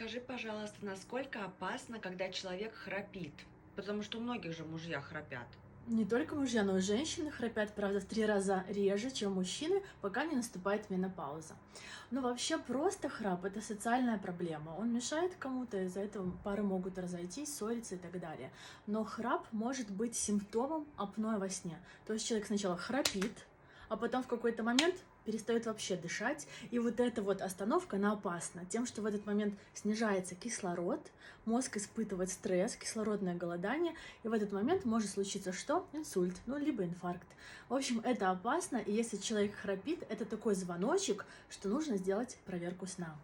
Скажи, пожалуйста, насколько опасно, когда человек храпит? Потому что у многих же мужья храпят. Не только мужья, но и женщины храпят, правда, в 3 раза реже, чем мужчины, пока не наступает менопауза. Но вообще просто храп — это социальная проблема. Он мешает кому-то, из-за этого пары могут разойтись, ссориться и так далее. Но храп может быть симптомом апноэ во сне. То есть человек сначала храпит, а потом в какой-то момент перестает вообще дышать. И вот эта вот остановка, она опасна тем, что в этот момент снижается кислород, мозг испытывает стресс, кислородное голодание, и в этот момент может случиться что? Инсульт, ну, либо инфаркт. В общем, это опасно, и если человек храпит, это такой звоночек, что нужно сделать проверку сна.